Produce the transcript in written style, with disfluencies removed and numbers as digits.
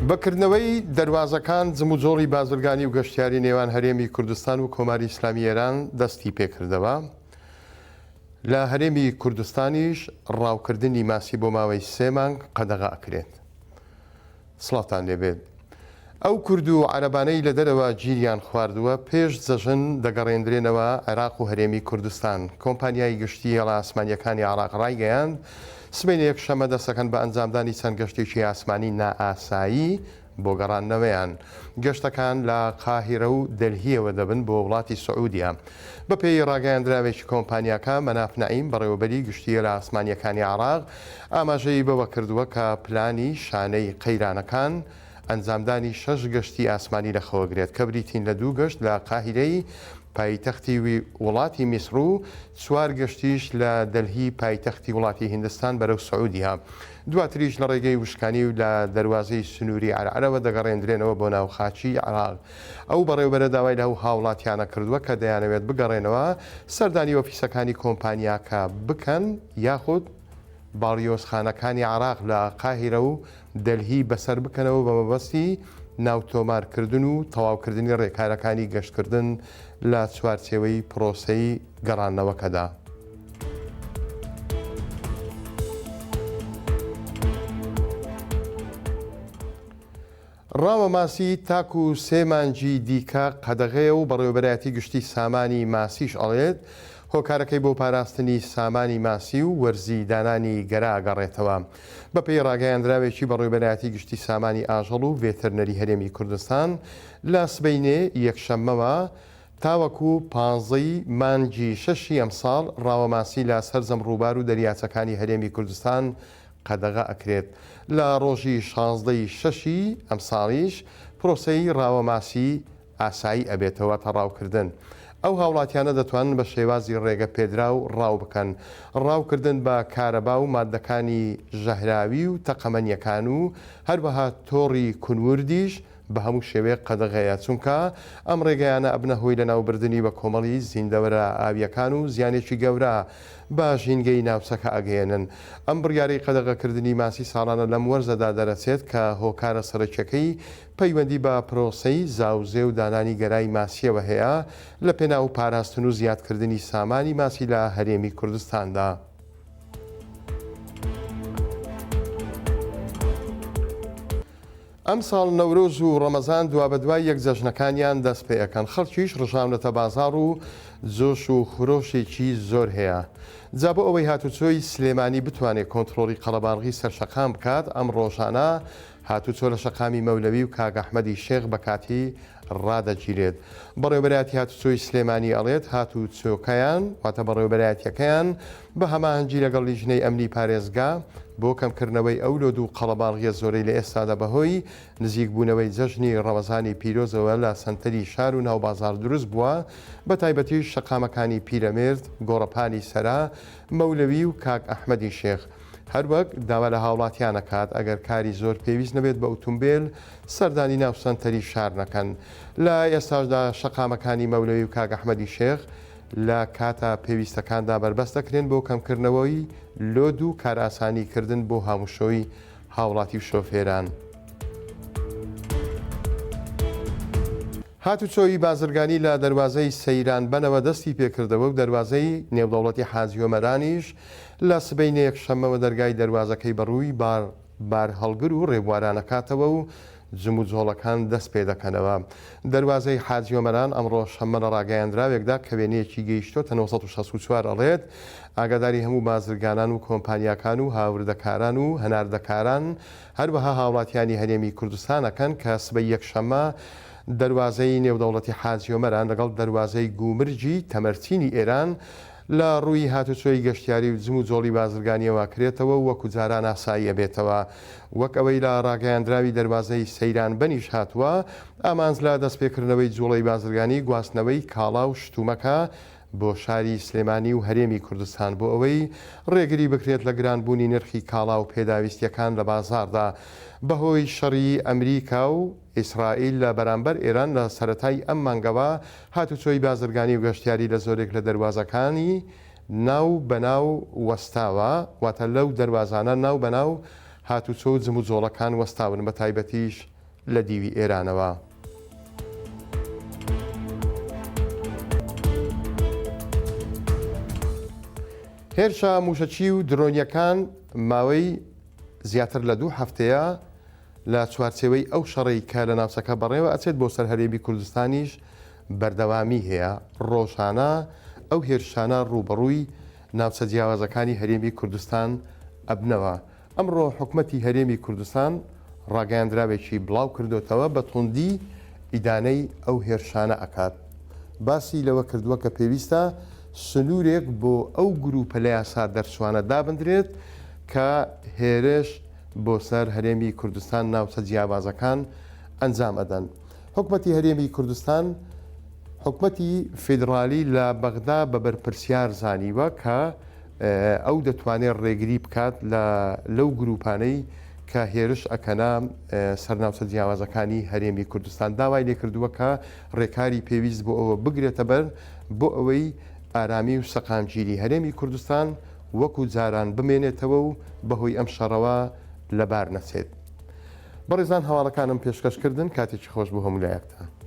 بەکردنەوەی دەواازەکان جموجۆڵی بازرگانی و گەشتیاری نێوان هەرێمی کوردستان و کۆماری ئیسلامی ئێران دەستی پێکردەوە. لە هەرێمی کوردستانیش ڕاوکردنی ماسی بۆ ماوەی 3 مانگ قەدەغا ئەکرێت. سڵاتان لێبێت. ئەو کورد و عەرەبانەی لە دەرەوە گیریان خواردووە پێش جەژن دەگەڕێندرێنەوە عێراق و هەرێمی کوردستان. کۆمپانیای گشتی هێڵە ئاسمانیەکانی عێراق ڕایگەیاند سبەینە یەکشەمە دەسەکەن بە ئەنجامدانی چەند گەشتێکی ئاسمانی نائاسایی بۆ گەڕاندنەوەیان. گەشتەکان لە قاهیرە و دەلهیەوە دەبن بۆ وڵاتی سعودیا. بەپێی ڕاگەیاندراوێکی کۆمپانیاکە مەناف نەعیم بەڕێوەبەری گشتی هێڵە ئاسمانیەکانی عێراق ئاماژەی بەوە کردووە کە پلانی شانەی قەیرانەکان ئەنجامدانی 6 گەشتی ئاسمانی لەخەوەگرێت کە بریتین لە 2 گەشت لە قاهیرەی پایتەختی وڵاتی میسر و 4 گەشتیش لە دەلهی پایتەختی وڵاتی هیندستان بەرەو سعودیا. دواتریش لە ڕێگەی وشکانی و لە دەروازەی سنووری عەرعەرەوە دەگەڕێندرێنەوە بۆ ناو خاچی عێراق. ئەو بەڕێوەبەرە داوای لەو هاوڵاتیانە کردووە کە دەیانەوێت بگەڕێنەوە سەردانی ئۆفیسەکانی کۆمپانیاکە بکەن یاخود باڵیۆزخانەکانی عێراق لە قاهیرە و دەلهی بەسەر بکەنەوە بە مەبەستی ناوتۆمارکردن و تەواوکردنی ڕێکارەکانی گەشتکردن لە چوارچێوەی پرۆسەی گەڕانەوەکەدا. ڕاوە ماسی تاک و 3 مانگی دیکە قەدەغەیە و بەڕێوەبەرایەتی گشتی سامانی ماسیش ئەڵێت هۆکارەکەی بۆ پاراستنی سامانی ماسی و وەرزی دانانی گەرا ئەگەڕێتەوە. بەپێی ڕاگەیاندراوێکی بەڕێوەبەرایەتی گشتی سامانی ئاژەڵ و ڤێتەرنەری هەرێمی کوردستان لە سبەینێ یەکشەممەوە تاوەکو 15 مانگی 6 ئەمساڵ ڕاوەماسی لە سەرجەم ڕووبار و دەریاچەکانی هەرێمی کوردستان قەدەغا ئەکرێت. لە ڕۆژی 16 شەشی ئەمساڵیش پرۆسەی ڕاوەماسی ئاسایی ئەبێتەوە تەڕاوکردن. ئەو هاوڵاتیانە دەتوانن بە شێوازی ڕێگە پێدرا و ڕاو بکەن. ڕاوکردن بە کارەبا و مادەکانی ژەهراوی و تەقەمەنیەکان و هەروەها تۆڕی کونوردیش بە هەموو شێوەیە قەدەغەیە چونکە ئەم ڕێگەیانە ئەبنە هۆی لە ناوبردننی بە کۆمەڵی زیندەوەرە ئاویەکان و زیانێکی گەورە بە ژینگەی ناوچەکە ئەگەێنن. ئەم بڕیارەی قەدەغەکردنی ماسی ساڵانە لەم وەرزەدا دەرەچێت کە هۆکارە سەرەکیەکەی پەیوەندی بە پرۆسەی زاوزێ و دانانی گەرای ماسیەوە هەیە لە پێناو پاراستن و زیادکردنی سامانی ماسی لە هەرێمی کوردستاندا. ئەم ساڵ نەورۆز و ڕەمەزان دوا بە دوای یەک جەژنەکانیان دەست پێ ئەەکەن. خەڵکیش ڕژاونەتە بازاڕ و جۆش و خۆشێکی زۆر هەیە. جا بۆ ئەوەی هاتوچۆی سلێمانی بتوانێت کۆنتترۆلی قەڵەباڵغی سەرشەقام بکات ئەم ڕۆژانە هاتوچۆ لە شەقامی مەولەوی و کاک ئەحمەدی شێخ بە کاتی ڕادەگیرێت. بەڕێوەبەرایەتی هاتوچۆی سلێمانی ئەڵێت هاتوچۆکەیان واتە بەڕێوەبەرایەتیەکەیان بە هەماهەنگی لەگەڵ لیژنەی ئەمنی پارێزگا بۆ کەمکردنەوەی ئەو لۆد و قەڵەباڵغیە زۆرەی لە ئێستادا بەهۆی نزیکبوونەوەی جەژنی ڕەمەزانی پیرۆزەوە لە سەنتەری شار و ناوبازار دروست بووە بە تایبەتی شەقامەکانی پیرەمێرد گۆڕەپانی سەرا مەولەوی و کاک ئەحمەدی شێخ. هەروەک داوا لە هاوڵاتیانە کات ئەگەر کاری زۆر پێویست نەبێت بە ئۆتۆمبیل سەردانی ناو سەنتەری شار نەکەن. لە ئێستاشدا شەقامەکانی مەولەوی و کاک ئەحمەدی شێخ لە کاتە پێویستەکاندا بەربەست دەکرێن بۆ کەمکردنەوەی لۆد و کارئاسانیکردن بۆ هاموشۆی هاوڵاتی و شۆفێران. هاتوچۆی بازرگانی لە دەروازەی سەیران بنەوە دەستی پێکردەوە و دەروازەی نێودەوڵەتی حاجی ئۆمەرانیش لە سبەینە یەکشەممەوە دەرگای دەروازەکەی بەڕووی بار هەڵگر و ڕێبوارانەکاتەوە و جموجۆڵەکان دەست پێ دەکەنەوە. دەروازەی حاجی ئۆمەران ئەمڕۆ شەممە لە ڕاگەیاندراوێکدا کە وێنەیەکی گەیشتۆتە 1964 ئەڵێت ئاگاداری هەموو بازرگانان و کۆمپانیاکان و هاوردەکاران و هەناردەکاران هەروەها هاوڵاتیانی هەرێمی کوردستانەکەن کە سبەی یەکشەممە دەروازەی نێودەوڵەتی حاجی ئۆمەران لەگەڵ دەروازەی گومرجی تەمەرچینی ئێران لە ڕووی هاتوچۆی گەشتیاری و جموجۆڵی بازرگانیەوە کرێتەوە وەکو جاران ئاساییە بێتەوە. وەک ئەوەی لە ڕاگەیاندراوی دەروازەی سەیران بەنیش هاتووە ئامانج لە دەستپێکردنەوەی جوڵەی بازرگانی گواستنەوەی کاڵا و شتومەکە بۆ شاری سلێمانی و هەرێمی کوردستان بۆ ئەوەی ڕێگری بکرێت لە گرانبوونی نرخی کاڵا و پێداویستیەکان لە بازاردا بەهۆی شەڕی ئەمریکا و ئیسرائیل لە بەرامبەر ئێران لە سەرەتای ئەم مانگەوە هاتوچۆی بازرگانی و گەشتیاری لە زۆرێک لە دەروازەکانی ناو بەناو وەستاوە واتە لەو دەروازانە ناو بەناو هاتوچۆ و جم و جۆڵەکان وەستاون بە تایبەتیش لە دیوی ئێرانەوە. هێرشە موشەچی و درۆنیەکان ماوەی زیاتر لە 2 هەفتەیە لە چوارچێوەی ئەو شەڕی کە لە ناوچەکە بەڕێوە ئەچێت بۆ سەر هەرێمی کوردستانیش بەردەوامی هەیە. ڕۆژانە ئەو هێرشانە ڕوبەڕووی ناوچە جیاوازەکانی هەرێمی کوردستان ئەبنەوە. ئەمڕۆ حکوومەتی هەرێمی کوردستان ڕاگەیاندراوێکی بڵاو کردوتەوە بە توندی ئیدانەی ئەو هێرشانە ئەکات. باسی لەوە کردووە کە پێویستە سنوورێک بۆ ئەو گروپە لە یاسا دەرچوانە دابدرێت کە هێرش بۆ سەر هەرێمی کوردستان ناوچە جیاوازەکان ئەنجام ئەدەن. حکوومەتی هەرێمی کوردستان حکوومەتی فیدرالی لە بەغدا بە بەرپرسیار زانیوە کە ئەو دەتوانێت ڕێگری بکات لەو گروپانەی کە هێرش ئەکەنا سەرناوچە جیاوازەکانی هەرێمی کوردستان. داوای لێ کردووە کە ڕێکاری پێویست بۆ ئەوە بگرێتە بەر بۆ ئەوەی ئارامی و سەقامگیری هەرێمی کوردستان وەکو جاران بمێنێتەوە و بەهۆی ئەم شەڕەوە لەبار نەچێت. بەڕێزان هەواڵەکانم پێشکەشکردن، کاتێکی خۆش بۆ هەموو لایەکتان.